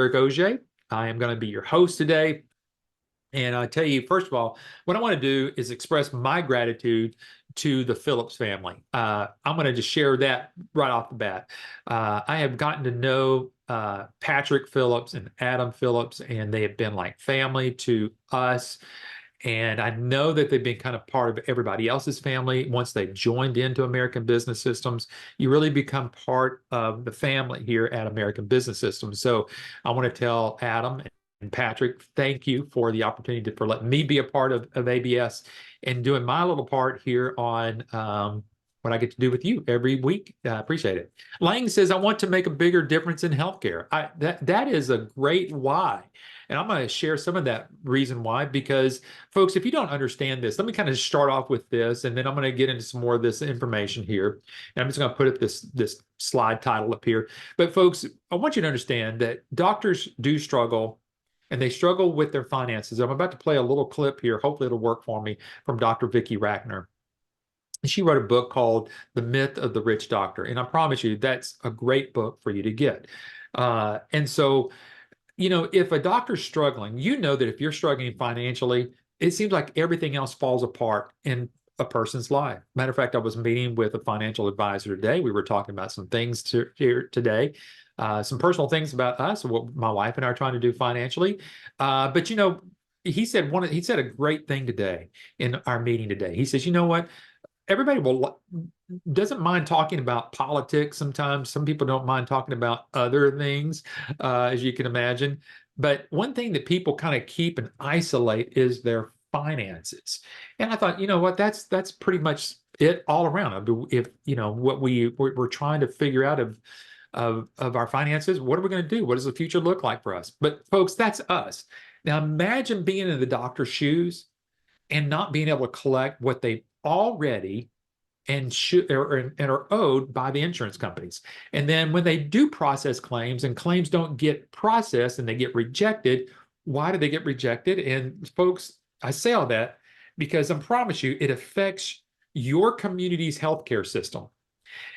Eric Auger. I am going to be your host today. And I tell you, first of all, what I want to do is express my gratitude to the Phillips family. I'm going to just share that right off the bat. I have gotten to know Patrick Phillips and Adam Phillips, and they have been like family to us. And I know that they've been kind of part of everybody else's family. Once they've joined into American Business Systems, you really become part of the family here at American Business Systems. So I want to tell Adam and Patrick, thank you for the opportunity for letting me be a part of ABS and doing my little part here on what I get to do with you every week. I appreciate it. Lang says, I want to make a bigger difference in healthcare. That is a great why. And I'm going to share some of that reason why, because folks, if you don't understand this, let me kind of start off with this, and then I'm going to get into some more of this information here. And I'm just going to put this slide title up here. But folks, I want you to understand that doctors do struggle, and they struggle with their finances. I'm about to play a little clip here. Hopefully it'll work for me, from Dr. Vicky Rackner. She wrote a book called The Myth of the Rich Doctor. And I promise you, that's a great book for you to get. And so, if a doctor's struggling, that if you're struggling financially, it seems like everything else falls apart in a person's life. Matter of fact, I was meeting with a financial advisor today. We were talking about some things here today, some personal things about us, what my wife and I are trying to do financially. But he said a great thing today in our meeting today. He says, you know what? Everybody doesn't mind talking about politics sometimes. Some people don't mind talking about other things, as you can imagine. But one thing that people kind of keep and isolate is their finances. And I thought, you know what, that's pretty much it all around. If what we're trying to figure out of our finances, what are we going to do? What does the future look like for us? But folks, that's us. Now imagine being in the doctor's shoes and not being able to collect what they already and are owed by the insurance companies. And then when they do process claims and claims don't get processed and they get rejected, why do they get rejected? And folks, I say all that because I promise you, it affects your community's healthcare system.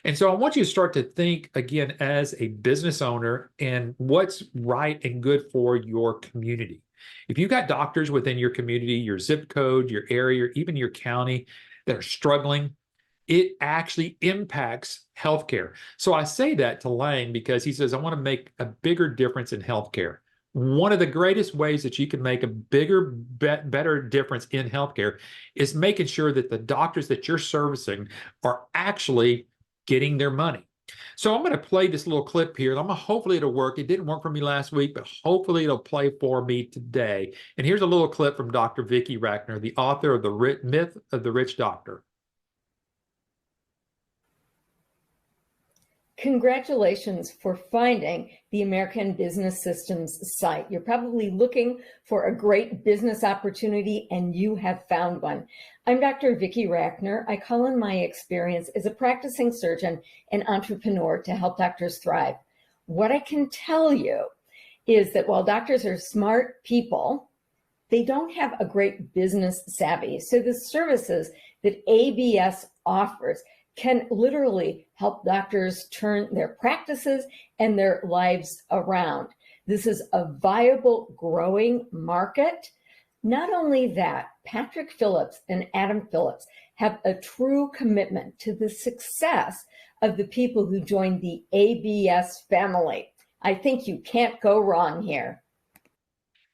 And so I want you to start to think again as a business owner and what's right and good for your community. If you've got doctors within your community, your zip code, your area, or even your county that are struggling, it actually impacts healthcare. So I say that to Lang because he says, I want to make a bigger difference in healthcare. One of the greatest ways that you can make a bigger, better difference in healthcare is making sure that the doctors that you're servicing are actually getting their money. So I'm going to play this little clip here. Hopefully it'll work. It didn't work for me last week, but hopefully it'll play for me today. And here's a little clip from Dr. Vicky Rackner, the author of The Myth of the Rich Doctor. Congratulations for finding the American Business Systems site. You're probably looking for a great business opportunity, and you have found one. I'm Dr. Vicky Rackner. I call on my experience as a practicing surgeon and entrepreneur to help doctors thrive. What I can tell you is that while doctors are smart people, they don't have a great business savvy. So the services that ABS offers can literally help doctors turn their practices and their lives around. This is a viable, growing market. Not only that, Patrick Phillips and Adam Phillips have a true commitment to the success of the people who join the ABS family. I think you can't go wrong here.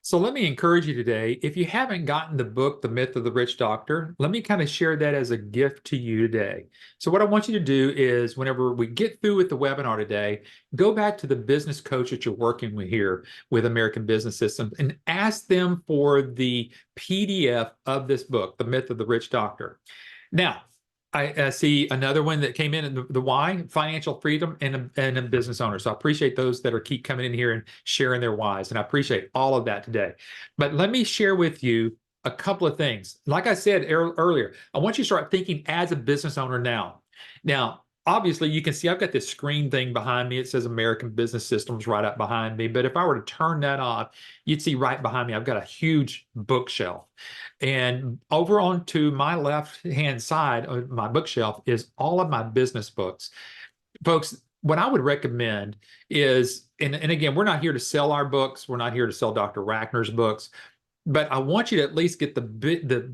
So let me encourage you today, if you haven't gotten the book, The Myth of the Rich Doctor, let me kind of share that as a gift to you today. So what I want you to do is whenever we get through with the webinar today, go back to the business coach that you're working with here with American Business Systems and ask them for the PDF of this book, The Myth of the Rich Doctor. Now, I see another one that came in, the why, financial freedom and a business owner. So I appreciate those that keep coming in here and sharing their whys. And I appreciate all of that today. But let me share with you a couple of things. Like I said earlier, I want you to start thinking as a business owner now. Now, obviously, you can see I've got this screen thing behind me. It says American Business Systems right up behind me. But if I were to turn that off, you'd see right behind me, I've got a huge bookshelf. And over on to my left-hand side of my bookshelf is all of my business books. Folks, what I would recommend is, and again, we're not here to sell our books. We're not here to sell Dr. Rackner's books, but I want you to at least get the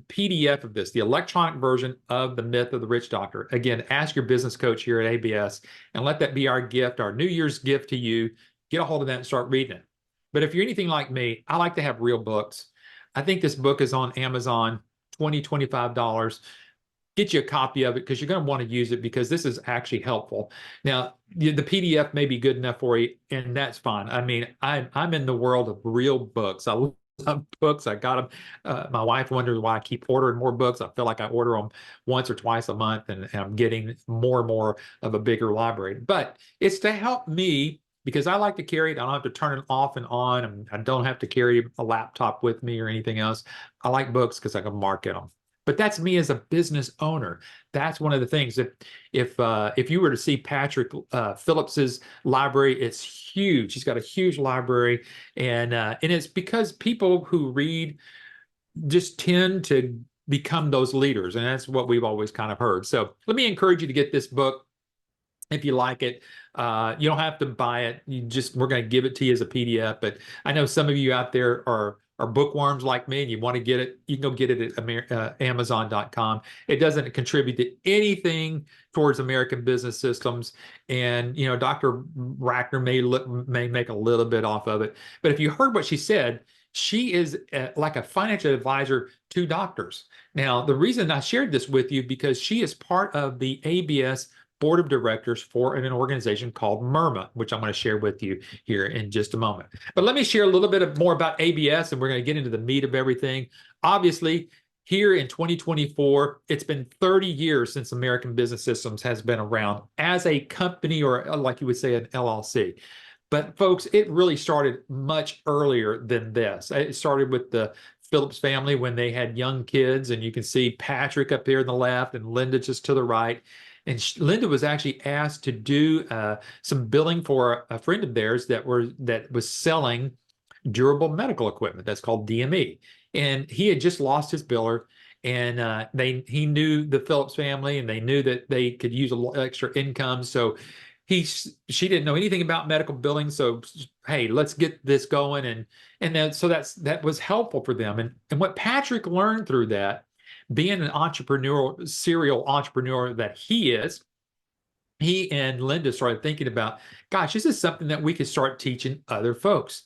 PDF of this, the electronic version of The Myth of the Rich Doctor. Again, ask your business coach here at ABS and let that be our gift, our New Year's gift to you. Get a hold of that and start reading it. But if you're anything like me, I like to have real books. I think this book is on Amazon, $25. Get you a copy of it because you're going to want to use it because this is actually helpful. Now, the PDF may be good enough for you, and that's fine. I mean, I'm in the world of real books. I love books. I got them. My wife wonders why I keep ordering more books. I feel like I order them once or twice a month, and I'm getting more and more of a bigger library. But it's to help me because I like to carry it. I don't have to turn it off and on, and I don't have to carry a laptop with me or anything else. I like books because I can market them. But that's me as a business owner. That's one of the things. If you were to see Patrick Phillips's library, it's huge. He's got a huge library, and it's because people who read just tend to become those leaders, and that's what we've always kind of heard. So let me encourage you to get this book if you like it. You don't have to buy it. We're going to give it to you as a PDF. But I know some of you out there are bookworms like me and you want to get it, you can go get it at Amazon.com. It doesn't contribute to anything towards American business systems. And, Dr. Rackner may make a little bit off of it. But if you heard what she said, she is like a financial advisor to doctors. Now, the reason I shared this with you because she is part of the ABS board of directors for an organization called MIRMA, which I'm going to share with you here in just a moment. But let me share a little bit more about ABS, and we're going to get into the meat of everything. Obviously, here in 2024, it's been 30 years since American Business Systems has been around as a company, or like you would say, an LLC. But folks, it really started much earlier than this. It started with the Phillips family when they had young kids, and you can see Patrick up there on the left and Linda just to the right. And Linda was actually asked to do some billing for a friend of theirs that was selling durable medical equipment. That's called DME. And he had just lost his biller, and he knew the Phillips family, and they knew that they could use a little extra income. So she didn't know anything about medical billing. So hey, let's get this going, and that was helpful for them. And what Patrick learned through that, being an serial entrepreneur that he is, he and Linda started thinking about, gosh, this is something that we could start teaching other folks.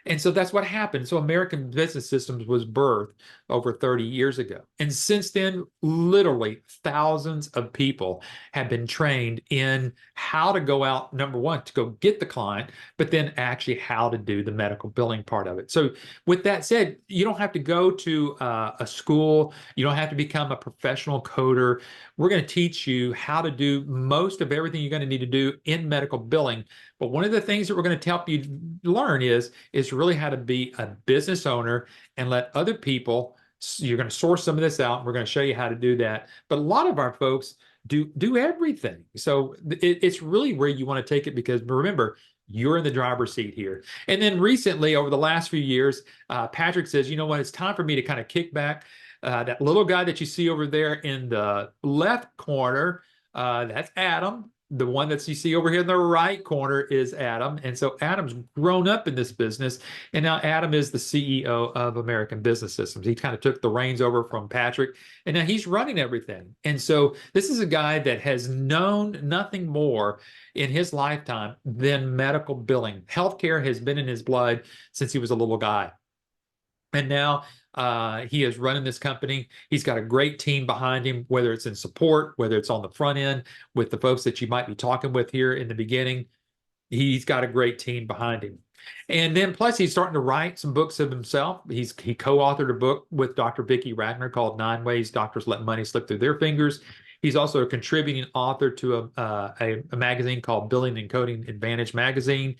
And so that's what happened. So American Business Systems was birthed over 30 years ago. And since then, literally thousands of people have been trained in how to go out, number one, to go get the client, but then actually how to do the medical billing part of it. So with that said, you don't have to go to a school. You don't have to become a professional coder. We're going to teach you how to do most of everything you're going to need to do in medical billing. But one of the things that we're going to help you learn is really how to be a business owner and let other people, you're going to source some of this out. And we're going to show you how to do that. But a lot of our folks do everything. So it's really where you want to take it, because remember, you're in the driver's seat here. And then recently, over the last few years, Patrick says, you know what, it's time for me to kind of kick back. That little guy that you see over there in the left corner, that's Adam. The one that you see over here in the right corner is Adam. And so Adam's grown up in this business. And now Adam is the CEO of American Business Systems. He kind of took the reins over from Patrick, and now he's running everything. And so this is a guy that has known nothing more in his lifetime than medical billing. Healthcare has been in his blood since he was a little guy. And now he is running this company. He's got a great team behind him, whether it's in support, whether it's on the front end with the folks that you might be talking with here in the beginning. He's got a great team behind him. And then plus he's starting to write some books of himself. He co-authored a book with Dr. Vickys Book called 9 Ways Doctors Let Money Slip Through Their Fingers. He's also a contributing author to a magazine called Billing and Coding Advantage magazine.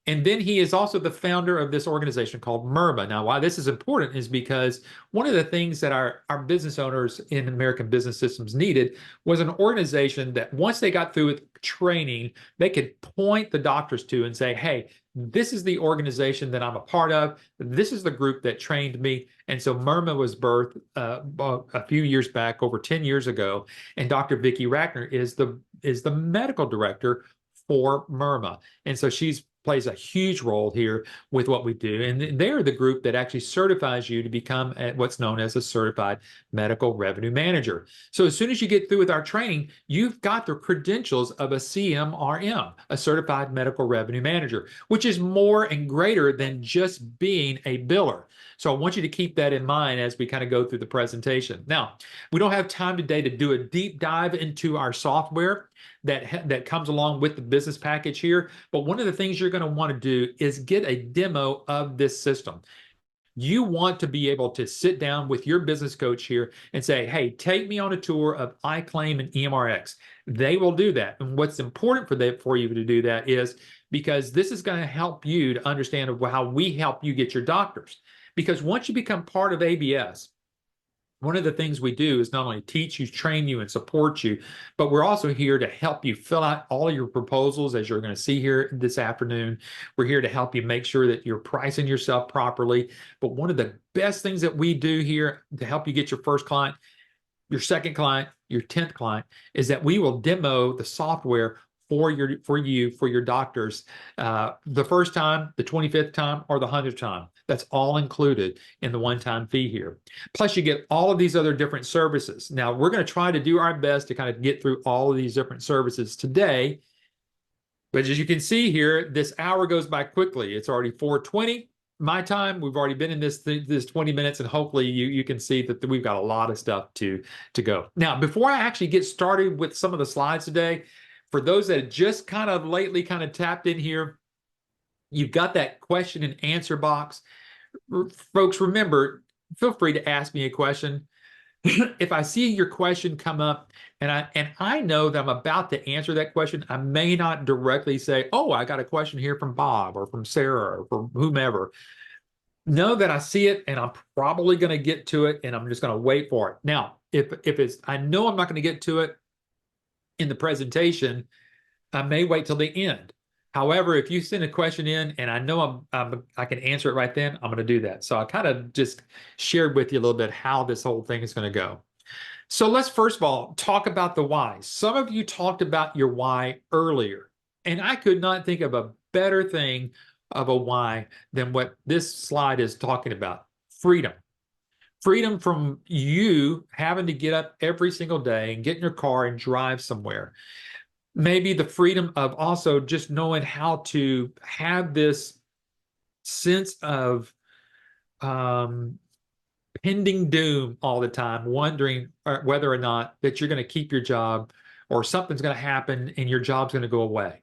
And then he is also the founder of this organization called MIRMA. Now, why this is important is because one of the things that our business owners in American Business Systems needed was an organization that once they got through with training, they could point the doctors to and say, hey, this is the organization that I'm a part of. This is the group that trained me. And so MIRMA was birthed a few years back, over 10 years ago. And Dr. Vickys Book is the medical director for Myrma. And so she's plays a huge role here with what we do. And they're the group that actually certifies you to become what's known as a certified medical revenue manager. So as soon as you get through with our training, you've got the credentials of a CMRM, a certified medical revenue manager, which is more and greater than just being a biller. So I want you to keep that in mind as we kind of go through the presentation. Now, we don't have time today to do a deep dive into our software that comes along with the business package here. But one of the things you're going to want to do is get a demo of this system. You want to be able to sit down with your business coach here and say, hey, take me on a tour of iClaim and EMRX. They will do that. And what's important for you to do that is because this is going to help you to understand how we help you get your doctors. Because once you become part of ABS, one of the things we do is not only teach you, train you, and support you, but we're also here to help you fill out all of your proposals, as you're going to see here this afternoon. We're here to help you make sure that you're pricing yourself properly. But one of the best things that we do here to help you get your first client, your second client, your 10th client, is that we will demo the software for your doctors the first time, the 25th time, or the 100th time. That's all included in the one-time fee here. Plus, you get all of these other different services. Now, we're going to try to do our best to kind of get through all of these different services today. But as you can see here, this hour goes by quickly. It's already 4:20 my time. We've already been in this 20 minutes, and hopefully you can see that we've got a lot of stuff to go. Now, before I actually get started with some of the slides today, for those that just kind of lately kind of tapped in here, you've got that question and answer box. Folks, remember, feel free to ask me a question. If I see your question come up and I know that I'm about to answer that question, I may not directly say, oh, I got a question here from Bob or from Sarah or from whomever. Know that I see it and I'm probably going to get to it and I'm just going to wait for it. Now, if I know I'm not going to get to it in the presentation, I may wait till the end. However, if you send a question in and I know I can answer it right then, I'm going to do that. So I kind of just shared with you a little bit how this whole thing is going to go. So let's first of all talk about the why. Some of you talked about your why earlier, and I could not think of a better thing of a why than what this slide is talking about: freedom. Freedom from you having to get up every single day and get in your car and drive somewhere. Maybe the freedom of also just knowing how to have this sense of pending doom all the time, wondering whether or not that you're going to keep your job or something's going to happen and your job's going to go away.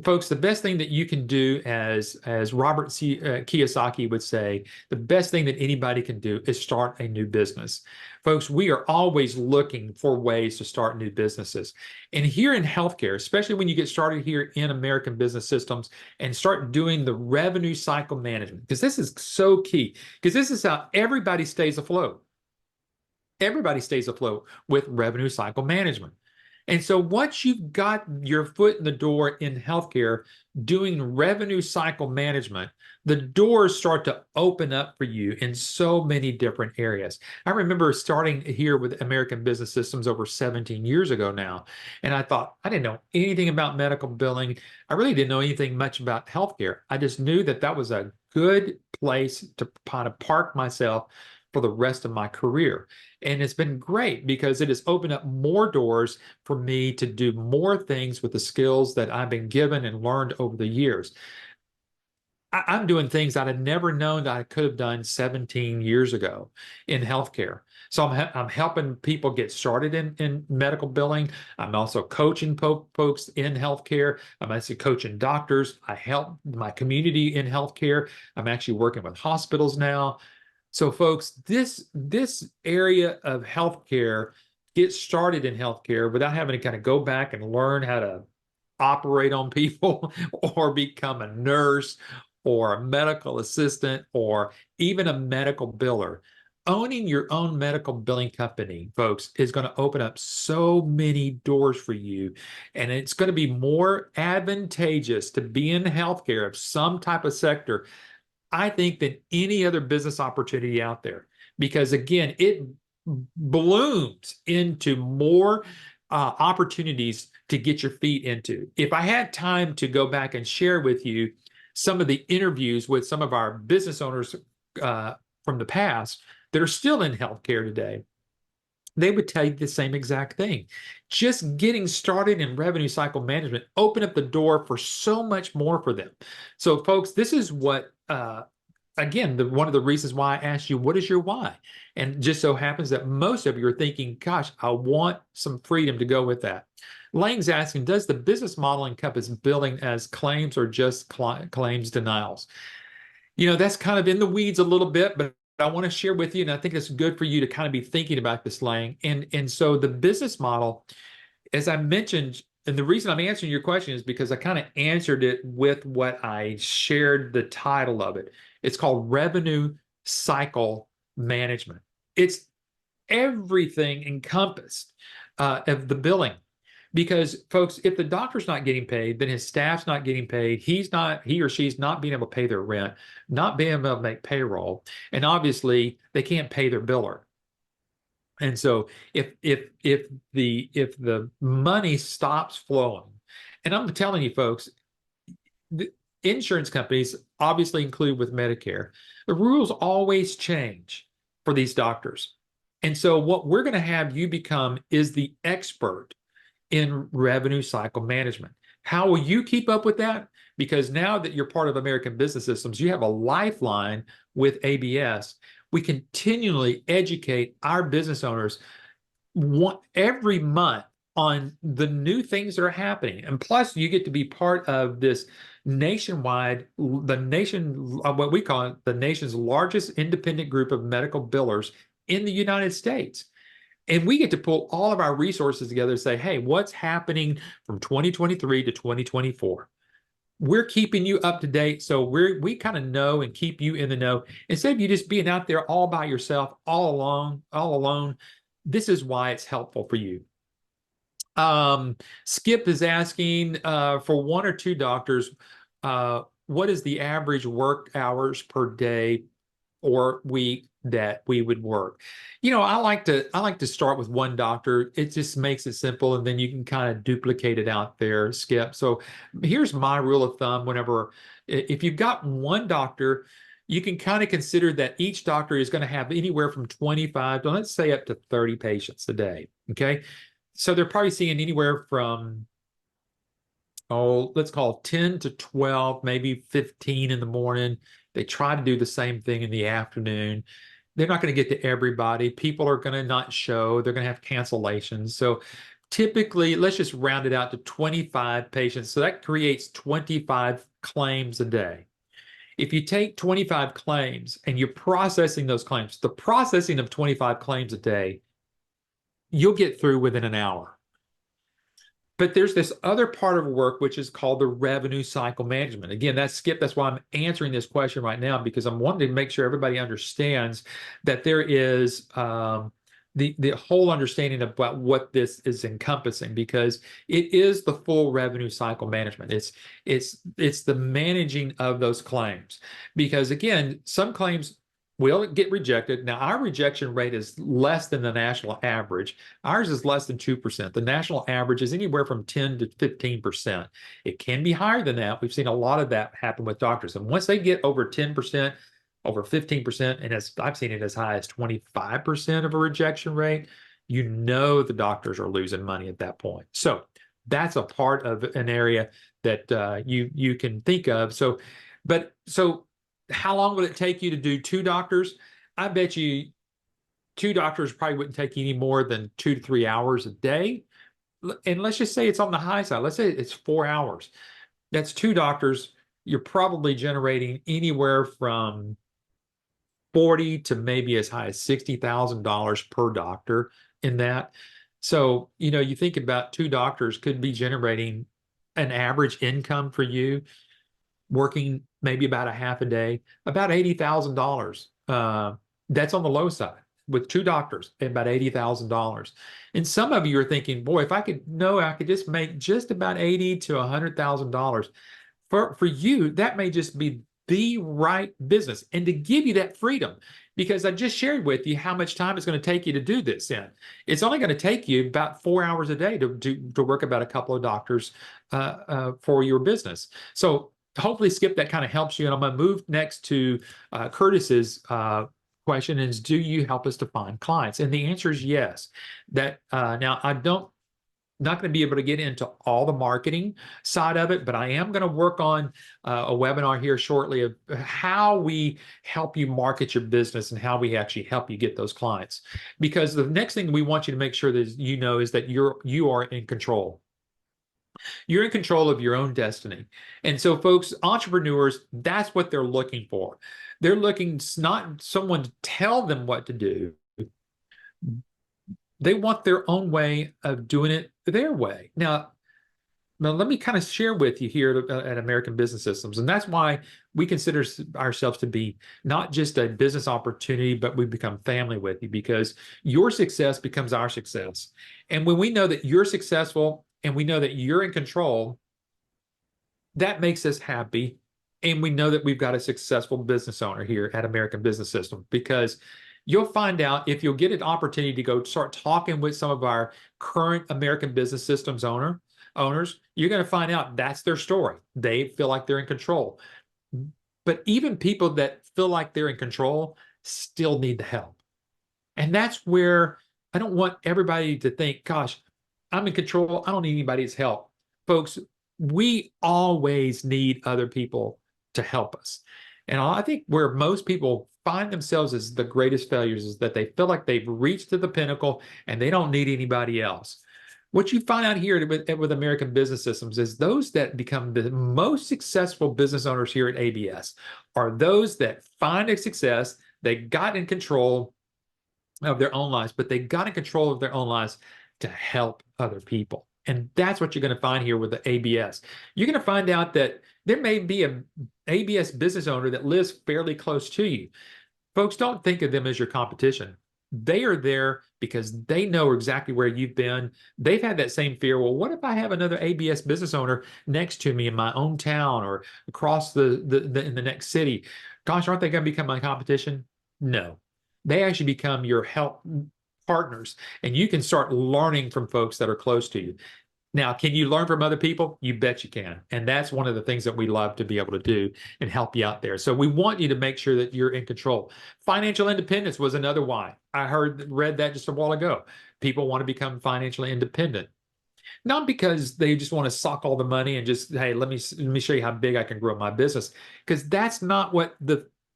Folks, the best thing that you can do, as Robert Kiyosaki would say, the best thing that anybody can do is start a new business. Folks, we are always looking for ways to start new businesses. And here in healthcare, especially when you get started here in American business systems and start doing the revenue cycle management, because this is so key, because this is how everybody stays afloat. Everybody stays afloat with revenue cycle management. And so once you've got your foot in the door in healthcare doing revenue cycle management, the doors start to open up for you in so many different areas. I remember starting here with American Business Systems over 17 years ago now, and I thought, I didn't know anything about medical billing. I really didn't know anything much about healthcare. I just knew that that was a good place to kind of park myself for the rest of my career. And it's been great because it has opened up more doors for me to do more things with the skills that I've been given and learned over the years. I'm doing things I'd have never known that I could have done 17 years ago in healthcare. So I'm helping people get started in medical billing. I'm also coaching folks in healthcare. I'm actually coaching doctors. I help my community in healthcare. I'm actually working with hospitals now. So folks, this area of healthcare, get started in healthcare without having to kind of go back and learn how to operate on people or become a nurse or a medical assistant or even a medical biller. Owning your own medical billing company, folks, is going to open up so many doors for you. And it's going to be more advantageous to be in healthcare of some type of sector, I think, than any other business opportunity out there. Because again, it blooms into more opportunities to get your feet into. If I had time to go back and share with you some of the interviews with some of our business owners from the past that are still in healthcare today, they would tell you the same exact thing. Just getting started in revenue cycle management opened up the door for so much more for them. So, folks, this is what, again, one of the reasons why I asked you, what is your why? And just so happens that most of you are thinking, gosh, I want some freedom to go with that. Lang's asking, does the business model encompass billing as claims or just claims denials? That's kind of in the weeds a little bit, but I want to share with you, and I think it's good for you to kind of be thinking about this, Lang. And so the business model, as I mentioned, and the reason I'm answering your question is because I kind of answered it with what I shared the title of it. It's called revenue cycle management. It's everything encompassed of the billing. Because, folks, if the doctor's not getting paid, then his staff's not getting paid. He or she's not being able to pay their rent, not being able to make payroll, and obviously they can't pay their biller. And so if the money stops flowing, and I'm telling you, folks, the insurance companies obviously include with Medicare, the rules always change for these doctors. And so what we're going to have you become is the expert in revenue cycle management. How will you keep up with that? Because now that you're part of American Business Systems, you have a lifeline with ABS. We continually educate our business owners every month on the new things that are happening. And plus, you get to be part of this nationwide, what we call it, the nation's largest independent group of medical billers in the United States. And we get to pull all of our resources together and say, hey, what's happening from 2023 to 2024? We're keeping you up to date. So we kind of know and keep you in the know. Instead of you just being out there all by yourself, all alone, this is why it's helpful for you. Skip is asking for one or two doctors, what is the average work hours per day or week that we would work? I like to start with one doctor. It just makes it simple, and then you can kind of duplicate it out there, Skip. So here's my rule of thumb. If you've got one doctor, you can kind of consider that each doctor is going to have anywhere from 25 to, let's say, up to 30 patients a day. Okay. So they're probably seeing anywhere from, let's call 10 to 12, maybe 15 in the morning. They try to do the same thing in the afternoon. They're not going to get to everybody. People are going to not show. They're going to have cancellations. So typically, let's just round it out to 25 patients. So that creates 25 claims a day. If you take 25 claims and you're processing those claims, the processing of 25 claims a day, you'll get through within an hour. But there's this other part of work which is called the revenue cycle management. Again, that's Skip. That's why I'm answering this question right now, because I'm wanting to make sure everybody understands that there is the whole understanding about what this is encompassing, because it is the full revenue cycle management. It's the managing of those claims, because again, some claims will get rejected. Now, our rejection rate is less than the national average. Ours is less than 2%. The national average is anywhere from 10 to 15%. It can be higher than that. We've seen a lot of that happen with doctors. And once they get over 10%, over 15%, and I've seen it as high as 25% of a rejection rate, the doctors are losing money at that point. So that's a part of an area that you can think of. So how long would it take you to do two doctors? I bet you two doctors probably wouldn't take you any more than 2 to 3 hours a day. And let's just say it's on the high side. Let's say it's 4 hours. That's two doctors. You're probably generating anywhere from 40 to maybe as high as $60,000 per doctor in that. So, you think about two doctors could be generating an average income for you, working maybe about a half a day, about $80,000. That's on the low side with two doctors, about $80,000. And some of you are thinking, boy, if I could just make just about $80,000 to $100,000. For you, that may just be the right business and to give you that freedom. Because I just shared with you how much time it's going to take you to do this in. It's only going to take you about 4 hours a day to work about a couple of doctors for your business. So hopefully, Skip, that kind of helps you. And I'm going to move next to Curtis's question is, do you help us to find clients? And the answer is yes. That now I don't not going to be able to get into all the marketing side of it, but I am going to work on a webinar here shortly of how we help you market your business and how we actually help you get those clients. Because the next thing we want you to make sure that you know is that you are in control. You're in control of your own destiny. And so, folks, entrepreneurs, that's what they're looking for. They're looking not someone to tell them what to do. They want their own way of doing it their way. Now, let me kind of share with you here at American Business Systems. And that's why we consider ourselves to be not just a business opportunity, but we become family with you, because your success becomes our success. And when we know that you're successful and we know that you're in control, that makes us happy. And we know that we've got a successful business owner here at American Business System, because you'll find out if you'll get an opportunity to go start talking with some of our current American Business Systems owners, you're going to find out that's their story. They feel like they're in control. But even people that feel like they're in control still need the help. And that's where I don't want everybody to think, gosh, I'm in control, I don't need anybody's help. Folks, we always need other people to help us. And I think where most people find themselves as the greatest failures is that they feel like they've reached to the pinnacle and they don't need anybody else. What you find out here with American Business Systems is those that become the most successful business owners here at ABS are those that find a success, they got in control of their own lives, but they got in control of their own lives to help other people. And that's what you're going to find here with the ABS. You're going to find out that there may be an ABS business owner that lives fairly close to you. Folks, don't think of them as your competition. They are there because they know exactly where you've been. They've had that same fear. Well, what if I have another ABS business owner next to me in my own town or across in the next city? Gosh, aren't they going to become my competition? No, they actually become your help partners, and you can start learning from folks that are close to you. Now, can you learn from other people? You bet you can. And that's one of the things that we love to be able to do and help you out there. So we want you to make sure that you're in control. Financial independence was another why. I read that just a while ago. People want to become financially independent. Not because they just want to suck all the money and just, hey, let me show you how big I can grow my business. Because that's not what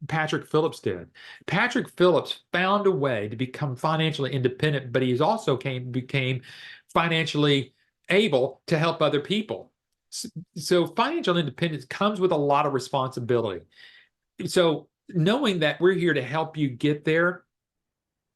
Patrick Phillips did. Patrick Phillips found a way to become financially independent, but he's also became financially able to help other people. So financial independence comes with a lot of responsibility. So knowing that we're here to help you get there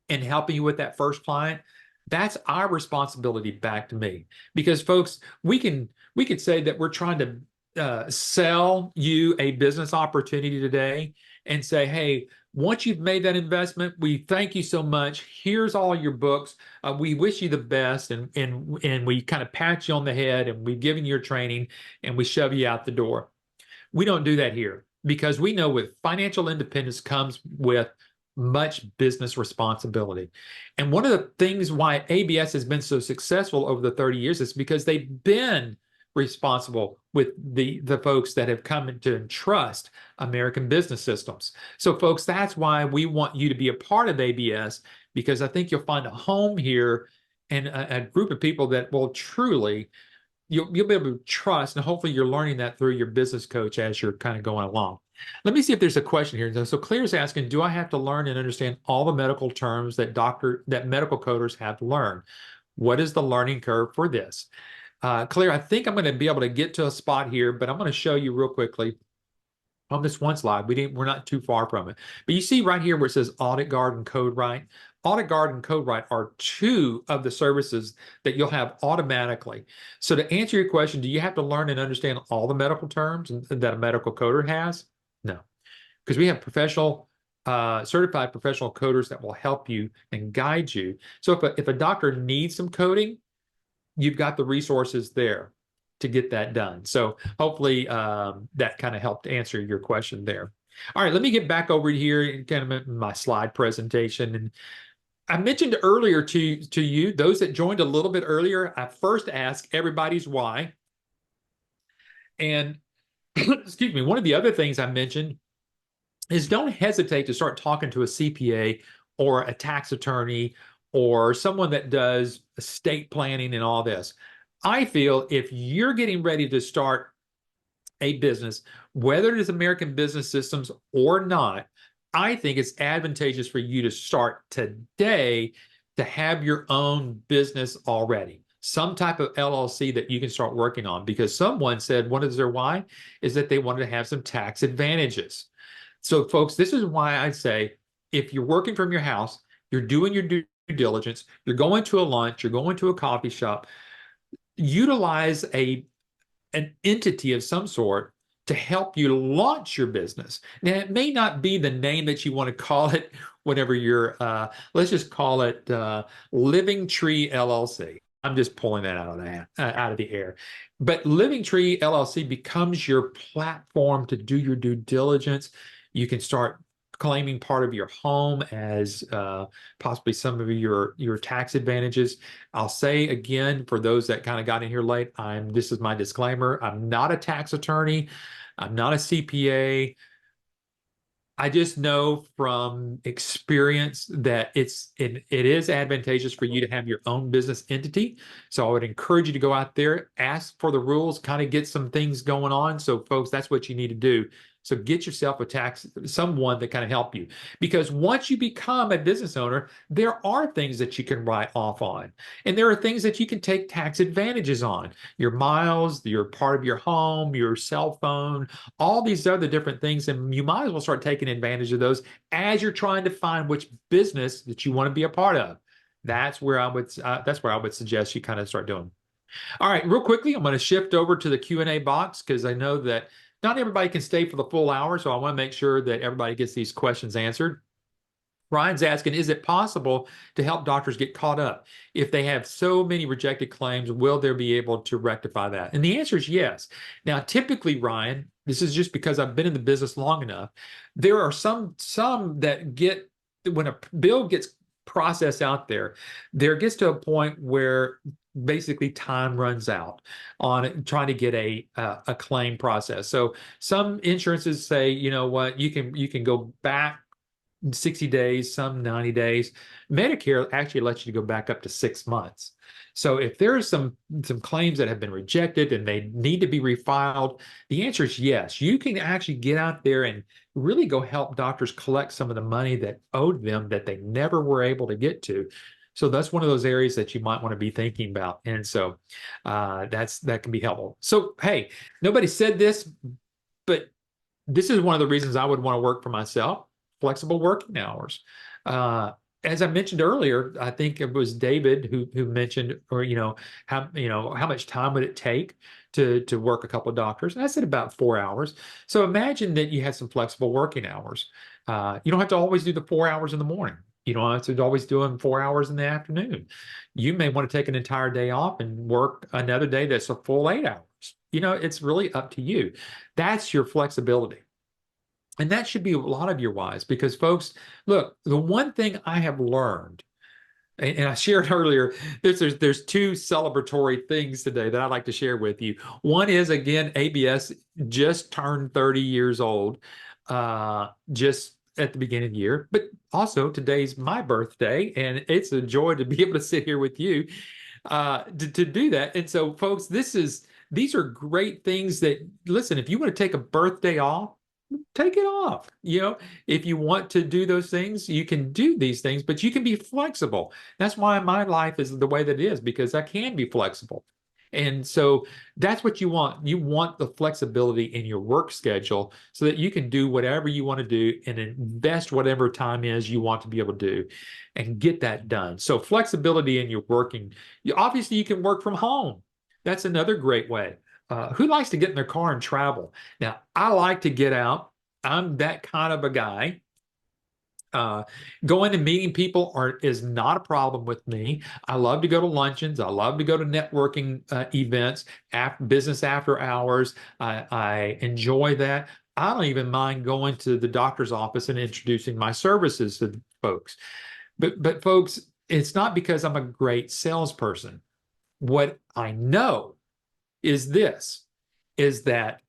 and helping you with that first client, that's our responsibility back to me. Because folks, we could say that we're trying to sell you a business opportunity today and say, hey, once you've made that investment, we thank you so much. Here's all your books. We wish you the best, and we kind of pat you on the head, and we've given you your training, and we shove you out the door. We don't do that here, because we know with financial independence comes with much business responsibility. And one of the things why ABS has been so successful over the 30 years is because they've been responsible with the folks that have come to entrust American Business Systems. So folks, that's why we want you to be a part of ABS, because I think you'll find a home here and a group of people that will truly, you'll be able to trust, and hopefully you're learning that through your business coach as you're kind of going along. Let me see if there's a question here. So Claire's asking, do I have to learn and understand all the medical terms that medical coders have to learn? What is the learning curve for this? Claire, I think I'm going to be able to get to a spot here, but I'm going to show you real quickly on this one slide. We're not too far from it. But you see right here where it says Audit Guard and CodeWrite. Audit Guard and CodeWrite are two of the services that you'll have automatically. So to answer your question, do you have to learn and understand all the medical terms that a medical coder has? No, because we have certified professional coders that will help you and guide you. So if a doctor needs some coding, you've got the resources there. to get that done. So hopefully that kind of helped answer your question there. All right, let me get back over here and kind of my slide presentation. And I mentioned earlier to you, those that joined a little bit earlier, I first asked everybody's why. And excuse me, one of the other things I mentioned is don't hesitate to start talking to a CPA or a tax attorney or someone that does estate planning and all this. I feel if you're getting ready to start a business, whether it is American Business Systems or not, I think it's advantageous for you to start today to have your own business already, some type of LLC that you can start working on. Because someone said one of their why is that they wanted to have some tax advantages. So, folks, this is why I say if you're working from your house, you're doing your due diligence, you're going to a lunch, you're going to a coffee shop, utilize an entity of some sort to help you launch your business. Now, it may not be the name that you want to call it whenever you're, let's just call it Living Tree LLC. I'm just pulling that out of the air. But Living Tree LLC becomes your platform to do your due diligence. You can start claiming part of your home as possibly some of your tax advantages. I'll say again, for those that kind of got in here late, this is my disclaimer. I'm not a tax attorney. I'm not a CPA. I just know from experience that it is advantageous for you to have your own business entity. So I would encourage you to go out there, ask for the rules, kind of get some things going on. So folks, that's what you need to do. So get yourself someone that kind of help you. Because once you become a business owner, there are things that you can write off on. And there are things that you can take tax advantages on. Your miles, your part of your home, your cell phone, all these other different things. And you might as well start taking advantage of those as you're trying to find which business that you want to be a part of. That's where I would suggest you kind of start doing. All right, real quickly, I'm going to shift over to the Q&A box because I know that not everybody can stay for the full hour, so I want to make sure that everybody gets these questions answered. Ryan's asking, is it possible to help doctors get caught up? If they have so many rejected claims, will they be able to rectify that? And the answer is yes. Now, typically, Ryan, this is just because I've been in the business long enough. There are some that get, when a bill gets processed out there gets to a point where basically time runs out on trying to get a claim process. So some insurances say, you know what, you can go back 60 days, some 90 days. Medicare actually lets you go back up to 6 months. So if there are some claims that have been rejected and they need to be refiled, the answer is yes. You can actually get out there and really go help doctors collect some of the money that owed them that they never were able to get to. So that's one of those areas that you might want to be thinking about. And so that can be helpful. So, hey, nobody said this, but this is one of the reasons I would want to work for myself. Flexible working hours. As I mentioned earlier, I think it was David who mentioned, or how much time would it take to work a couple of doctors? And I said about 4 hours. So imagine that you had some flexible working hours. You don't have to always do the 4 hours in the morning. You don't have to always do them 4 hours in the afternoon. You may want to take an entire day off and work another day that's a full 8 hours. It's really up to you. That's your flexibility. And that should be a lot of your whys because, folks, look, the one thing I have learned, and I shared earlier, there's two celebratory things today that I'd like to share with you. One is, again, ABS just turned 30 years old, just at the beginning of the year. But also, today's my birthday, and it's a joy to be able to sit here with you to do that. And so, folks, these are great things that, listen, if you want to take a birthday off, take it off. If you want to do those things, you can do these things, but you can be flexible. That's why my life is the way that it is, because I can be flexible. And so that's what you want. You want the flexibility in your work schedule so that you can do whatever you want to do and invest whatever time is you want to be able to do and get that done. So flexibility in your working. Obviously, you can work from home. That's another great way. Who likes to get in their car and travel? Now, I like to get out. I'm that kind of a guy. Uh, Going and meeting people is not a problem with me. I love to go to luncheons. I love to go to networking events, business after hours. I enjoy that. I don't even mind going to the doctor's office and introducing my services to folks. But folks, it's not because I'm a great salesperson. What I know is this, is that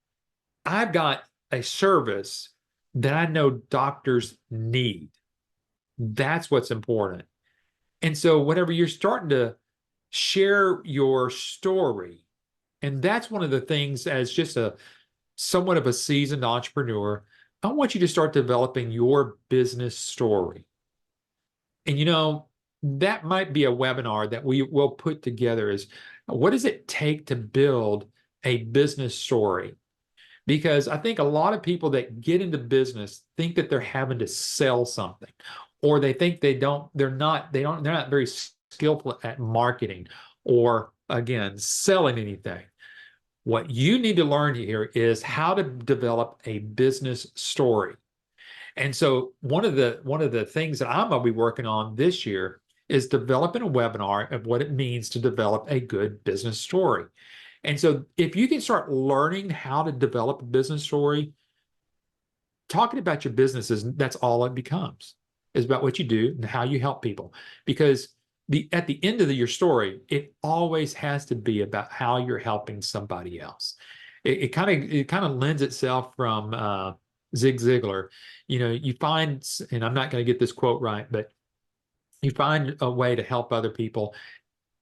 I've got a service that I know doctors need. That's what's important. And so, whenever you're starting to share your story, and that's one of the things as just a somewhat of a seasoned entrepreneur, I want you to start developing your business story. And that might be a webinar that we will put together is what does it take to build a business story? Because I think a lot of people that get into business think that they're having to sell something, or they think they're not very skillful at marketing or again, selling anything. What you need to learn here is how to develop a business story. And so one of the things that I'm going to be working on this year is developing a webinar of what it means to develop a good business story. And so if you can start learning how to develop a business story, talking about your businesses, that's all it becomes, is about what you do and how you help people. Because at the end of your story, it always has to be about how you're helping somebody else. It kind of lends itself from Zig Ziglar. You find, and I'm not going to get this quote right, but you find a way to help other people,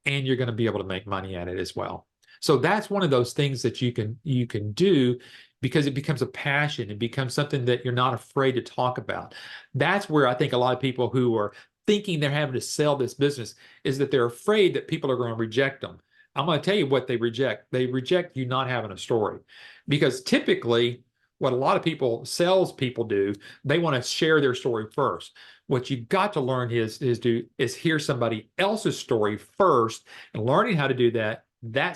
and you're going to be able to make money at it as well. So that's one of those things that you can do because it becomes a passion. It becomes something that you're not afraid to talk about. That's where I think a lot of people who are thinking they're having to sell this business is that they're afraid that people are going to reject them. I'm going to tell you what they reject. They reject you not having a story, because typically what a lot of salespeople do, they want to share their story first. What you've got to learn is hear somebody else's story first, and learning how to do that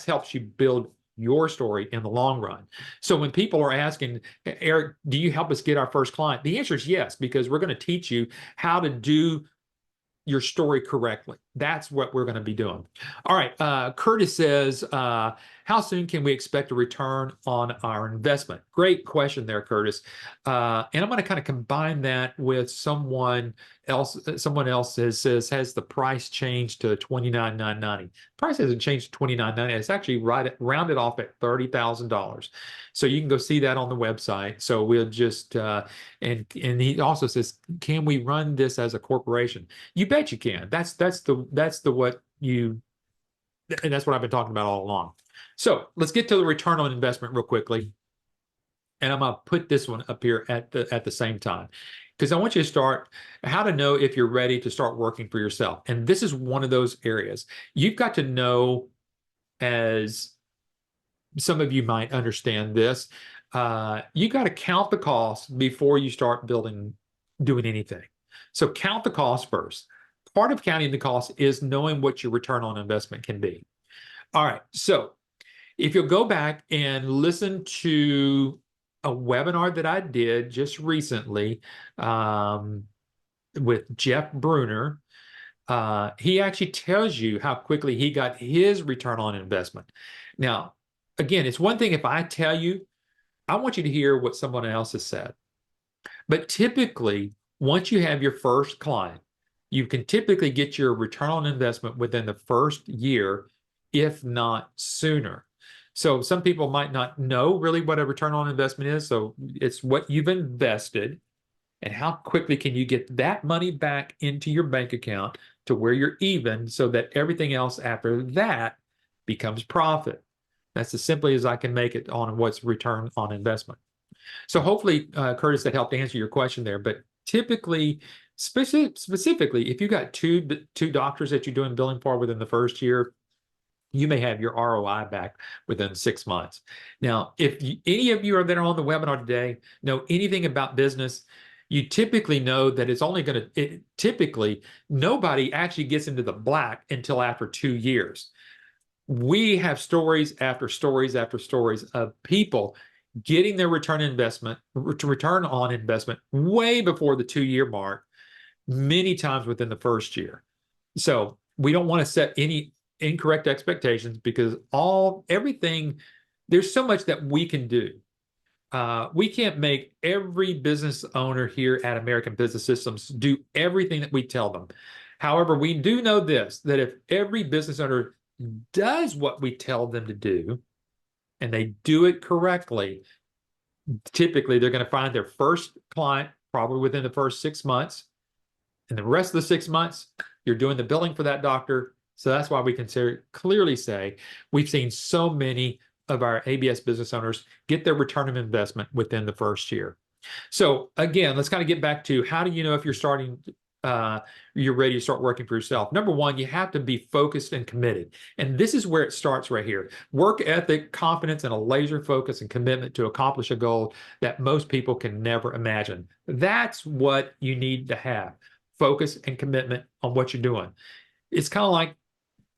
helps you build your story in the long run. So when people are asking, Eric, do you help us get our first client? The answer is yes, because we're going to teach you how to do your story correctly. That's what we're going to be doing. All right. Curtis says, how soon can we expect a return on our investment? Great question there, Curtis. And I'm going to kind of combine that with someone else. Someone else says, has the price changed to $29,990? Price hasn't changed to $29,990. It's actually rounded off at $30,000. So you can go see that on the website. So we'll just, and he also says, can we run this as a corporation? You bet you can. That's what I've been talking about all along. So let's get to the return on investment real quickly. And I'm going to put this one up here at the same time, because I want you to start how to know if you're ready to start working for yourself. And this is one of those areas you've got to know, as some of you might understand this. You got to count the costs before you start doing anything. So count the cost first. Part of counting the cost is knowing what your return on investment can be. All right. So if you'll go back and listen to a webinar that I did just recently with Jeff Bruner, he actually tells you how quickly he got his return on investment. Now, again, it's one thing if I tell you, I want you to hear what someone else has said. But typically, once you have your first client, you can typically get your return on investment within the first year, if not sooner. So some people might not know really what a return on investment is. So it's what you've invested and how quickly can you get that money back into your bank account to where you're even, so that everything else after that becomes profit. That's as simply as I can make it on what's return on investment. So hopefully, Curtis, that helped answer your question there. But typically, specifically, if you got two doctors that you're doing billing for within the first year, you may have your ROI back within 6 months. Now, if any of you that are on the webinar today know anything about business, you typically know that it's only going to, typically, nobody actually gets into the black until after 2 years. We have stories after stories after stories of people getting their return on investment way before the 2-year mark, many times within the first year. So we don't want to set any incorrect expectations because everything, there's so much that we can do. We can't make every business owner here at American Business Systems do everything that we tell them. However, we do know this, that if every business owner does what we tell them to do and they do it correctly, typically they're going to find their first client probably within the first 6 months. And the rest of the 6 months, you're doing the billing for that doctor. So that's why we can clearly say we've seen so many of our ABS business owners get their return of investment within the first year. So again, let's kind of get back to how do you know if you're ready to start working for yourself? Number one, you have to be focused and committed. And this is where it starts right here. Work ethic, confidence, and a laser focus and commitment to accomplish a goal that most people can never imagine. That's what you need to have. Focus and commitment on what you're doing. It's kind of like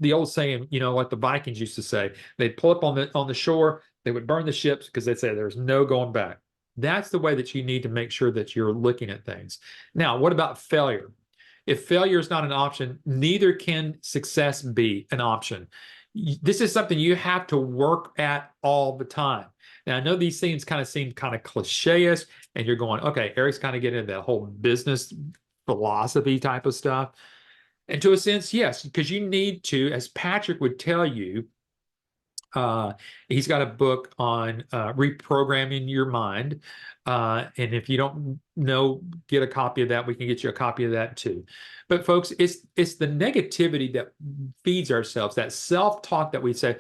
the old saying, like the Vikings used to say, they'd pull up on the shore, they would burn the ships because they'd say there's no going back. That's the way that you need to make sure that you're looking at things. Now, what about failure? If failure is not an option, neither can success be an option. This is something you have to work at all the time. Now, I know these things kind of seem kind of cliche-ish, and you're going, okay, Eric's kind of getting into that whole business philosophy type of stuff. And to a sense, yes, because you need to, as Patrick would tell you, he's got a book on reprogramming your mind. And if you don't know, get a copy of that. We can get you a copy of that too. But folks, it's the negativity that feeds ourselves, that self-talk that we say,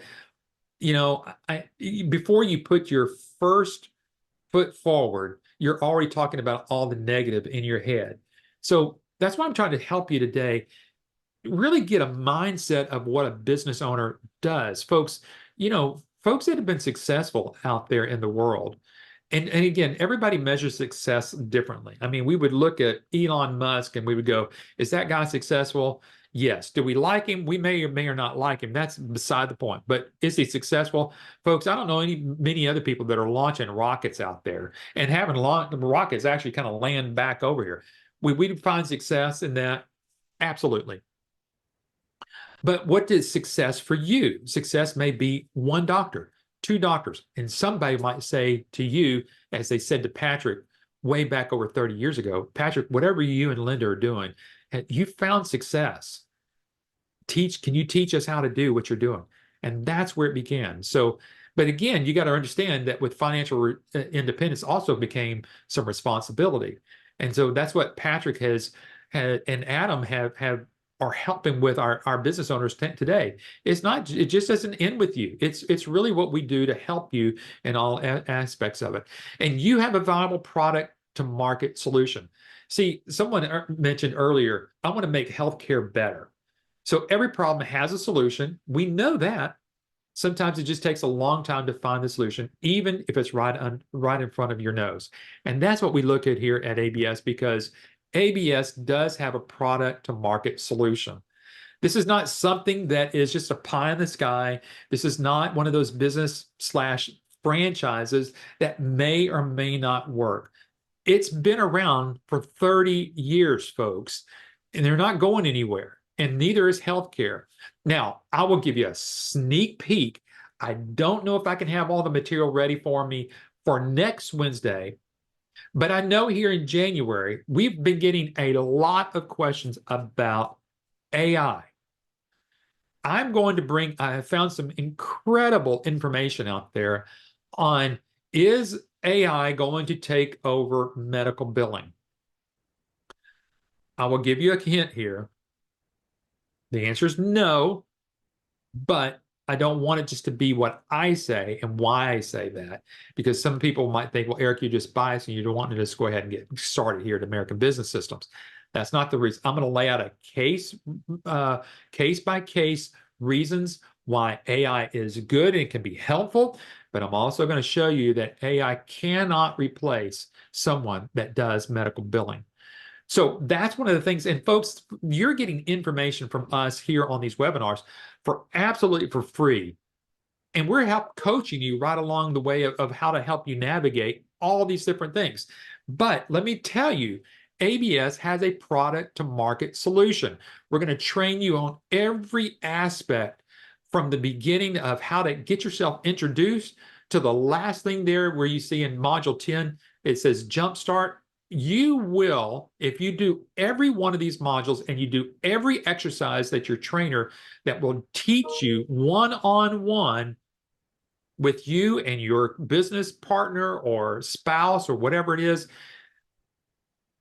before you put your first foot forward, you're already talking about all the negative in your head. So that's why I'm trying to help you today. Really get a mindset of what a business owner does. Folks, folks that have been successful out there in the world, and again, everybody measures success differently. I mean, we would look at Elon Musk and we would go, is that guy successful? Yes. Do we like him? We may or may or not like him. That's beside the point. But is he successful? Folks, I don't know many other people that are launching rockets out there and having rockets actually kind of land back over here. We find success in that? Absolutely. But what is success for you? Success may be one doctor, two doctors. And somebody might say to you, as they said to Patrick way back over 30 years ago, Patrick, whatever you and Linda are doing, you found success. Can you teach us how to do what you're doing? And that's where it began. So, but again, you got to understand that with financial independence also became some responsibility. And so that's what Patrick and Adam are helping with our business owners today. It just doesn't end with you. It's really what we do to help you in all aspects of it. And you have a viable product to market solution. See, someone mentioned earlier, I want to make healthcare better. So every problem has a solution. We know that. Sometimes it just takes a long time to find the solution, even if it's right in front of your nose. And that's what we look at here at ABS, because ABS does have a product to market solution. This is not something that is just a pie in the sky. This is not one of those business/franchises that may or may not work. It's been around for 30 years, folks, and they're not going anywhere, and neither is healthcare. Now, I will give you a sneak peek. I don't know if I can have all the material ready for me for next Wednesday, but I know here in January, we've been getting a lot of questions about AI. I have found some incredible information out there on, is AI going to take over medical billing? I will give you a hint here. The answer is no, but I don't want it just to be what I say and why I say that, because some people might think, well, Eric, you're just biased and you don't want to just go ahead and get started here at American Business Systems. That's not the reason. I'm going to lay out a case by case reasons why AI is good and it can be helpful, but I'm also going to show you that AI cannot replace someone that does medical billing. So that's one of the things. And folks, you're getting information from us here on these webinars for absolutely for free. And we're coaching you right along the way of how to help you navigate all these different things. But let me tell you, ABS has a product to market solution. We're going to train you on every aspect from the beginning of how to get yourself introduced to the last thing there where you see in module 10, it says jumpstart. You will, if you do every one of these modules and you do every exercise that your trainer that will teach you one-on-one with you and your business partner or spouse or whatever it is,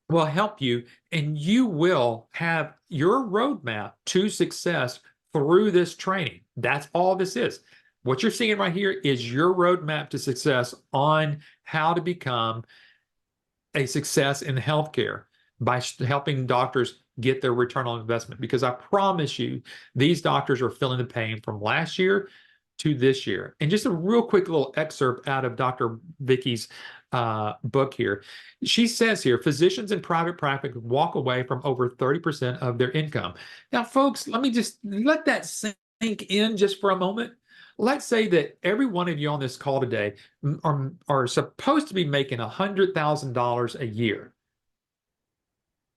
will help you, and you will have your roadmap to success through this training. That's all this is. What you're seeing right here is your roadmap to success on how to become a success in healthcare by helping doctors get their return on investment. Because I promise you, these doctors are feeling the pain from last year to this year. And just a real quick little excerpt out of Dr. Vickys' book here. She says here, physicians in private practice walk away from over 30% of their income. Now, folks, let me just let that sink in just for a moment. Let's say that every one of you on this call today are supposed to be making $100,000 a year.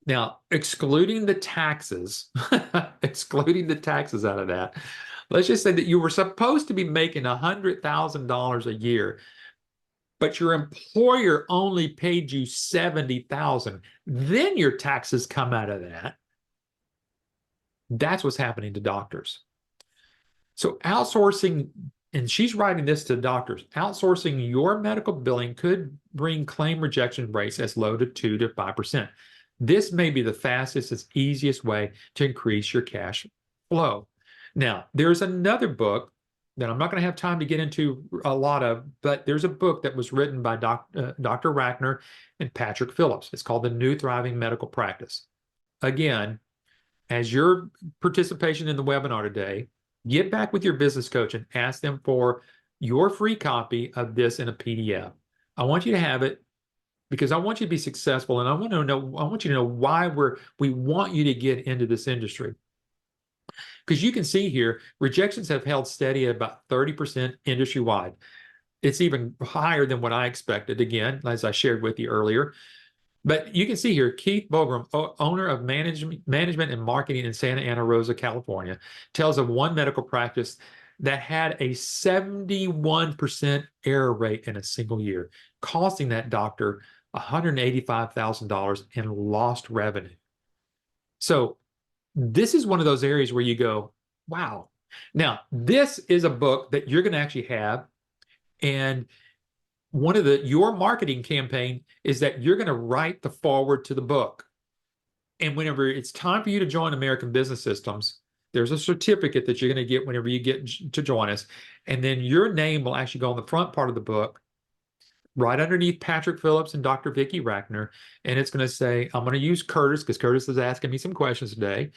Now, excluding the taxes, excluding the taxes out of that, let's just say that you were supposed to be making $100,000 a year, but your employer only paid you $70,000. Then your taxes come out of that. That's what's happening to doctors. So outsourcing, and she's writing this to doctors, outsourcing your medical billing could bring claim rejection rates as low to 2 to 5%. This may be the fastest and easiest way to increase your cash flow. Now, there's another book that I'm not going to have time to get into a lot of, but there's a book that was written by Dr. Rackner and Patrick Phillips. It's called The New Thriving Medical Practice. Again, as your participation in the webinar today, get back with your business coach and ask them for your free copy of this in a PDF. I want you to have it because I want you to be successful, and I want you to know why we want you to get into this industry. Because you can see here, rejections have held steady at about 30% industry-wide. It's even higher than what I expected, again, as I shared with you earlier. But you can see here, Keith Bogram, owner of management and marketing in Santa Ana Rosa, California, tells of one medical practice that had a 71% error rate in a single year, costing that doctor $185,000 in lost revenue. So this is one of those areas where you go, wow. Now, this is a book that you're going to actually have, and one of your marketing campaign is that you're going to write the foreword to the book. And whenever it's time for you to join American Business Systems, there's a certificate that you're going to get whenever you get to join us. And then your name will actually go on the front part of the book, right underneath Patrick Phillips and Dr. Vicky Rackner. And it's going to say, I'm going to use Curtis because Curtis is asking me some questions today.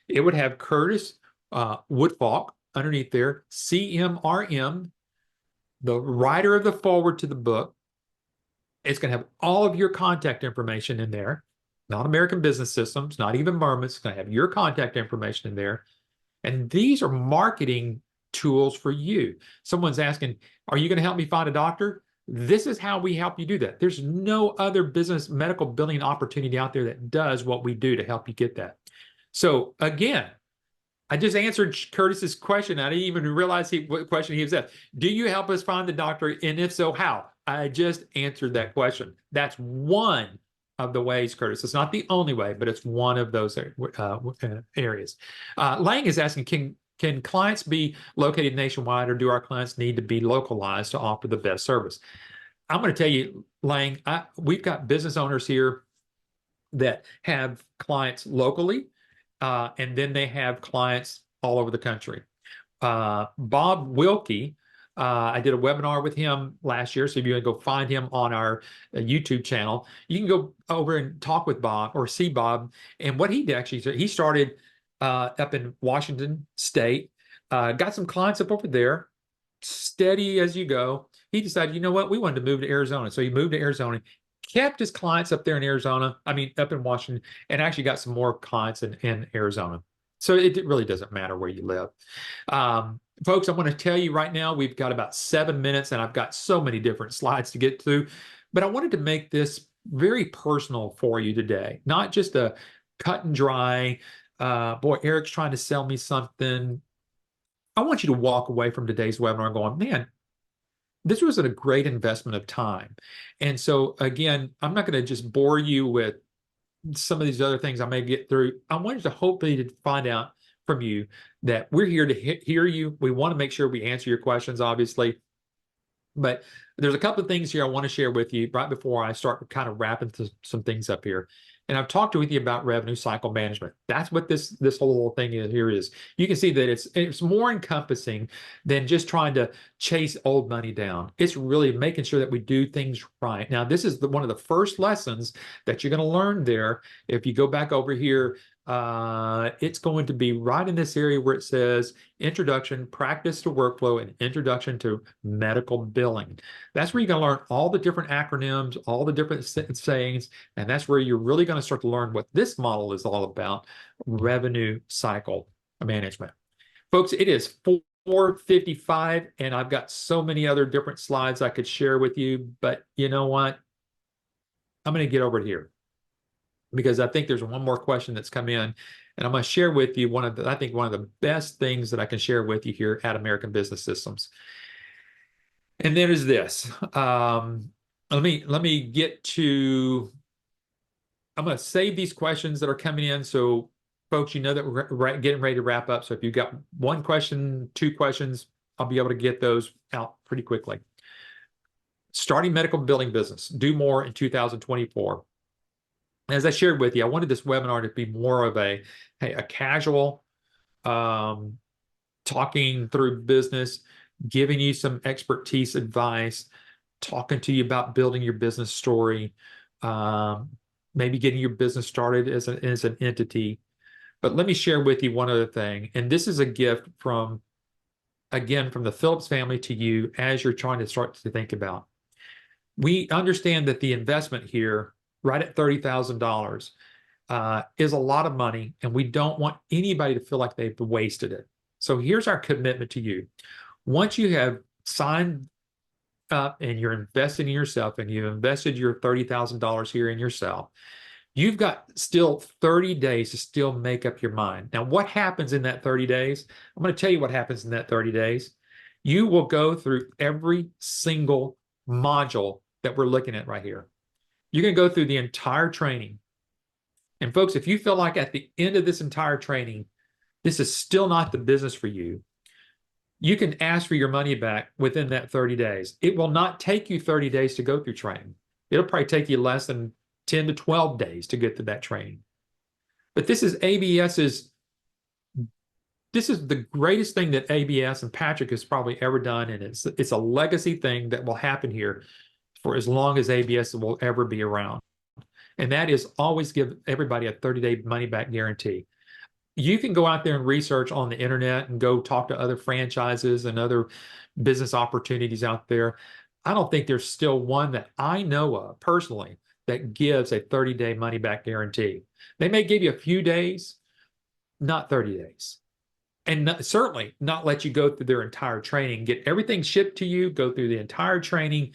It would have Curtis Woodfalk underneath there, CMRM, the writer of the foreword to the book. It's going to have all of your contact information in there, not American Business Systems, not even Murmur. It's going to have your contact information in there. And these are marketing tools for you. Someone's asking, are you going to help me find a doctor? This is how we help you do that. There's no other business medical billing opportunity out there that does what we do to help you get that. So again, I just answered Curtis's question. I didn't even realize what question he was asked. Do you help us find the doctor? And if so, how? I just answered that question. That's one of the ways, Curtis. It's not the only way, but it's one of those areas. Lang is asking, can clients be located nationwide, or do our clients need to be localized to offer the best service? I'm going to tell you, Lang, we've got business owners here that have clients locally, and then they have clients all over the country. Bob Wilkie, I did a webinar with him last year. So if you want to go find him on our YouTube channel, you can go over and talk with Bob or see Bob. And what he did actually, he started up in Washington State, got some clients up over there, steady as you go. He decided, you know what, we wanted to move to Arizona. So he moved to Arizona, kept his clients up there in Arizona, up in Washington, and actually got some more clients in Arizona. So it really doesn't matter where you live. Folks, I want to tell you right now, we've got about 7 minutes, and I've got so many different slides to get to, but I wanted to make this very personal for you today, not just a cut and dry, boy, Eric's trying to sell me something. I want you to walk away from today's webinar going, man, this was a great investment of time. And so again, I'm not going to just bore you with some of these other things I may get through. I wanted to hopefully to find out from you that we're here to hear you. We want to make sure we answer your questions, obviously. But there's a couple of things here I want to share with you right before I start kind of wrapping some things up here. And I've talked with you about revenue cycle management. That's what this whole thing is here is. You can see that it's more encompassing than just trying to chase old money down. It's really making sure that we do things right. Now, this is one of the first lessons that you're going to learn there. If you go back over here, it's going to be right in this area where it says introduction, practice to workflow, and introduction to medical billing. That's where you're going to learn all the different acronyms, all the different sayings, and that's where you're really going to start to learn what this model is all about, revenue cycle management. Folks, it is 4:55, and I've got so many other different slides I could share with you, but you know what? I'm going to get over here, because I think there's one more question that's come in, and I'm going to share with you I think one of the best things that I can share with you here at American Business Systems. And then is this. Let me get to. I'm going to save these questions that are coming in, so folks, you know that we're getting ready to wrap up. So if you've got one question, two questions, I'll be able to get those out pretty quickly. Starting medical billing business, do more in 2024. As I shared with you, I wanted this webinar to be more of a casual talking through business, giving you some expertise advice, talking to you about building your business story, maybe getting your business started as an entity. But let me share with you one other thing, and this is a gift from the Phillips family to you as you're trying to start to think about. We understand that the investment here, right at $30,000, is a lot of money, and we don't want anybody to feel like they've wasted it. So here's our commitment to you. Once you have signed up and you're investing in yourself, and you've invested your $30,000 here in yourself, you've got still 30 days to still make up your mind. Now, what happens in that 30 days? I'm going to tell you what happens in that 30 days. You will go through every single module that we're looking at right here. You're going to go through the entire training. And folks, if you feel like at the end of this entire training, this is still not the business for you, you can ask for your money back within that 30 days. It will not take you 30 days to go through training. It'll probably take you less than 10 to 12 days to get to that training. But this is the greatest thing that ABS and Patrick has probably ever done. And it's a legacy thing that will happen here for as long as ABS will ever be around. And that is always give everybody a 30-day money-back guarantee. You can go out there and research on the internet and go talk to other franchises and other business opportunities out there. I don't think there's still one that I know of personally that gives a 30-day money-back guarantee. They may give you a few days, not 30 days. And certainly not let you go through their entire training, get everything shipped to you, go through the entire training,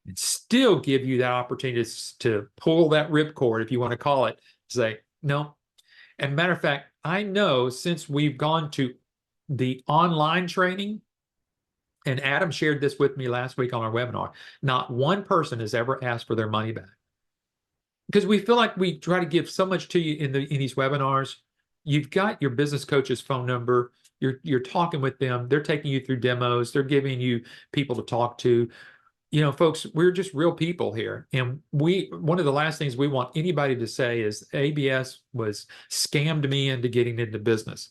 and still give you that opportunity to pull that ripcord, if you want to call it, say, no. And matter of fact, I know since we've gone to the online training, and Adam shared this with me last week on our webinar, not one person has ever asked for their money back. Because we feel like we try to give so much to you in these webinars. You've got your business coach's phone number. You're talking with them. They're taking you through demos. They're giving you people to talk to. You know, folks, we're just real people here. And one of the last things we want anybody to say is ABS was scammed me into getting into business.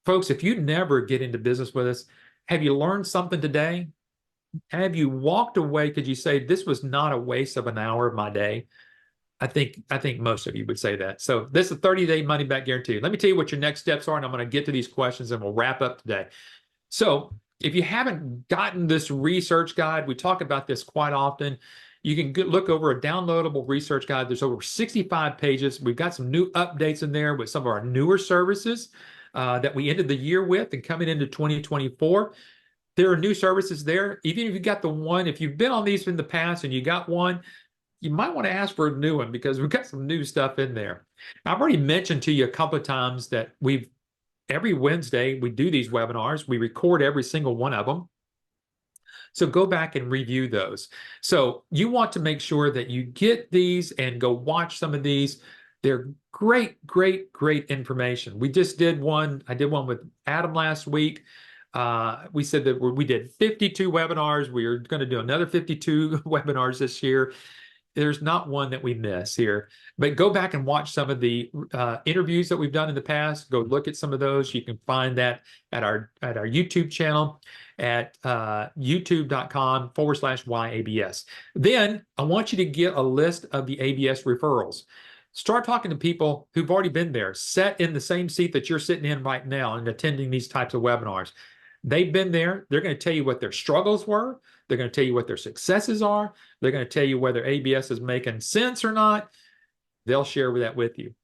Folks, if you never get into business with us, have you learned something today? Have you walked away? Could you say this was not a waste of an hour of my day? I think most of you would say that. So this is a 30-day money-back guarantee. Let me tell you what your next steps are, and I'm going to get to these questions, and we'll wrap up today. So if you haven't gotten this research guide, we talk about this quite often. You can look over a downloadable research guide. There's over 65 pages. We've got some new updates in there with some of our newer services that we ended the year with and coming into 2024. There are new services there. Even if you got the one, if you've been on these in the past and you got one, you might want to ask for a new one because we've got some new stuff in there. I've already mentioned to you a couple of times that every Wednesday we do these webinars. We record every single one of them. So go back and review those. So you want to make sure that you get these and go watch some of these. They're great, great, great information. We just did one. I did one with Adam last week. We said that we did 52 webinars. We are going to do another 52 webinars this year. There's not one that we miss here, but go back and watch some of the interviews that we've done in the past. Go look at some of those. You can find that at our YouTube channel at youtube.com/YABS. Then I want you to get a list of the ABS referrals. Start talking to people who've already been there, sat in the same seat that you're sitting in right now and attending these types of webinars. They've been there. They're going to tell you what their struggles were. They're going to tell you what their successes are. They're going to tell you whether ABS is making sense or not. They'll share that with you.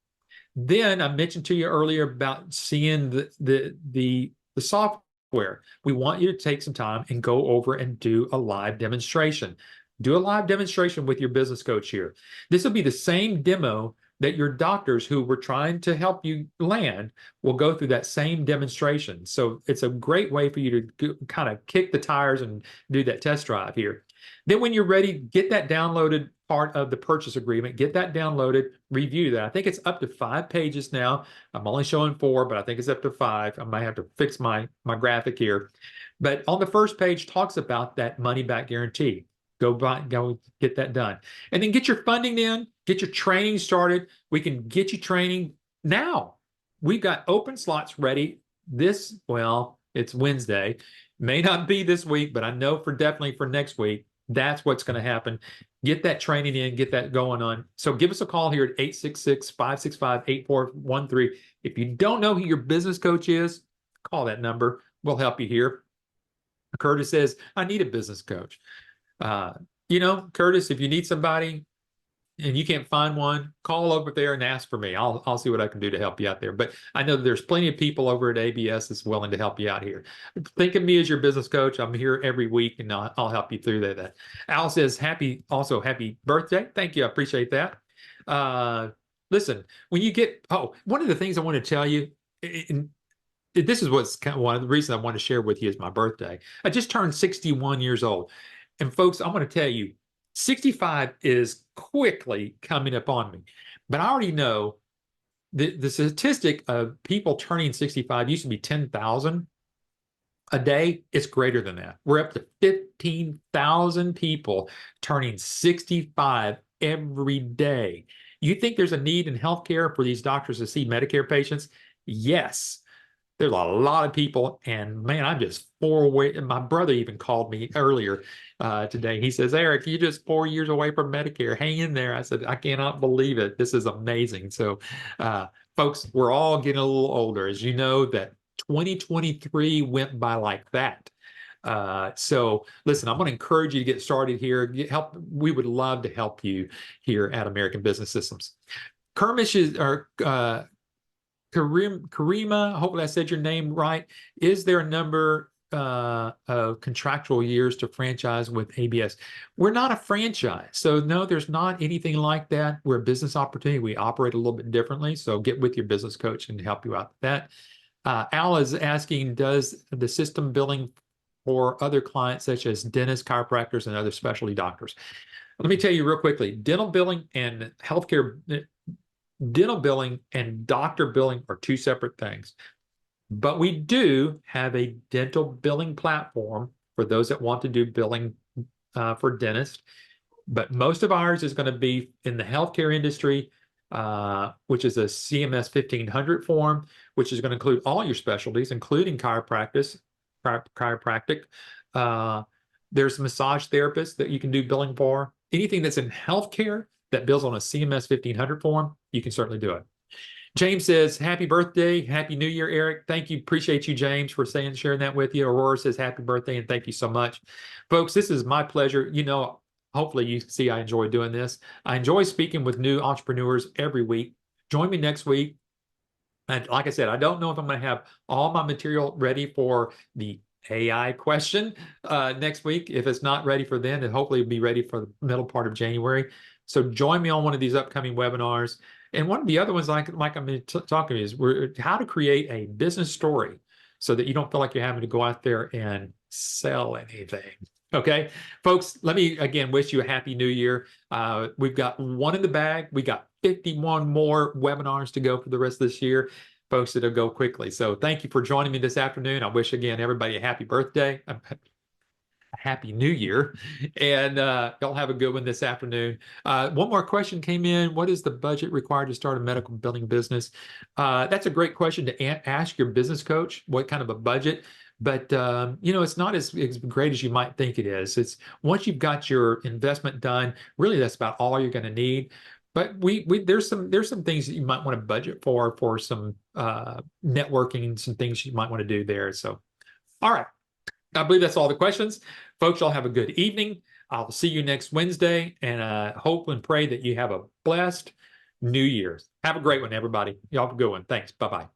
Then I mentioned to you earlier about seeing the software. We want you to take some time and go over and do a live demonstration. Do a live demonstration with your business coach here. This will be the same demo that your doctors who were trying to help you land will go through that same demonstration. So it's a great way for you to kind of kick the tires and do that test drive here. Then when you're ready, get that downloaded part of the purchase agreement, get that downloaded, review that. I think it's up to 5 pages now. I'm only showing 4, but I think it's up to 5. I might have to fix my graphic here. But on the first page talks about that money back guarantee. Go get that done. And then get your funding in, get your training started. We can get you training now. We've got open slots ready it's Wednesday. May not be this week, but I know definitely for next week, that's what's going to happen. Get that training in, get that going on. So give us a call here at 866-565-8413. If you don't know who your business coach is, call that number. We'll help you here. Curtis says, I need a business coach. Curtis, if you need somebody and you can't find one, call over there and ask for me. I'll see what I can do to help you out there. But I know there's plenty of people over at ABS that's willing to help you out here. Think of me as your business coach. I'm here every week and I'll help you through that. Al says happy birthday. Thank you. I appreciate that. Listen, when you one of the things I want to tell you, and this is what's kind of one of the reasons I want to share with you is my birthday. I just turned 61 years old. And folks, I'm going to tell you, 65 is quickly coming up on me. But I already know the statistic of people turning 65 used to be 10,000 a day. It's greater than that. We're up to 15,000 people turning 65 every day. You think there's a need in healthcare for these doctors to see Medicare patients? Yes. There's a lot of people, and man, I'm just 4 away. And my brother even called me earlier today. He says, Eric, you're just 4 years away from Medicare. Hang in there. I said, I cannot believe it. This is amazing. So, folks, we're all getting a little older. As you know, that 2023 went by like that. So listen, I'm going to encourage you to get started here. We would love to help you here at American Business Systems. Karima, hopefully I said your name right. Is there a number of contractual years to franchise with ABS? We're not a franchise. So no, there's not anything like that. We're a business opportunity. We operate a little bit differently. So get with your business coach and help you out with that. Al is asking, does the system billing for other clients such as dentists, chiropractors, and other specialty doctors? Let me tell you real quickly, dental billing and doctor billing are 2 separate things. But we do have a dental billing platform for those that want to do billing for dentists. But most of ours is going to be in the healthcare industry, which is a CMS 1500 form, which is going to include all your specialties, including chiropractic. There's massage therapists that you can do billing for. Anything that's in healthcare that bills on a CMS 1500 form, you can certainly do it. James says, happy birthday, happy new year, Eric. Thank you. Appreciate you, James, for sharing that with you. Aurora says, happy birthday, and thank you so much. Folks, this is my pleasure. Hopefully you see I enjoy doing this. I enjoy speaking with new entrepreneurs every week. Join me next week. And like I said, I don't know if I'm going to have all my material ready for the AI question next week. If it's not ready for then, hopefully it'll be ready for the middle part of January. So join me on one of these upcoming webinars. And one of the other ones, like I'm talking, is how to create a business story so that you don't feel like you're having to go out there and sell anything. Okay, folks, let me again wish you a happy new year. We've got one in the bag. We got 51 more webinars to go for the rest of this year. Folks, it'll go quickly. So thank you for joining me this afternoon. I wish again everybody a happy birthday, a happy new year, and y'all have a good one this afternoon. One more question came in. What is the budget required to start a medical billing business? That's a great question to ask your business coach. What kind of a budget? But it's not as great as you might think it is. It's once you've got your investment done, really that's about all you're going to need. But there's some things that you might want to budget for some networking and some things you might want to do there. So, all right, I believe that's all the questions, folks. Y'all have a good evening. I'll see you next Wednesday, and hope and pray that you have a blessed New Year's. Have a great one, everybody. Y'all have a good one. Thanks. Bye bye.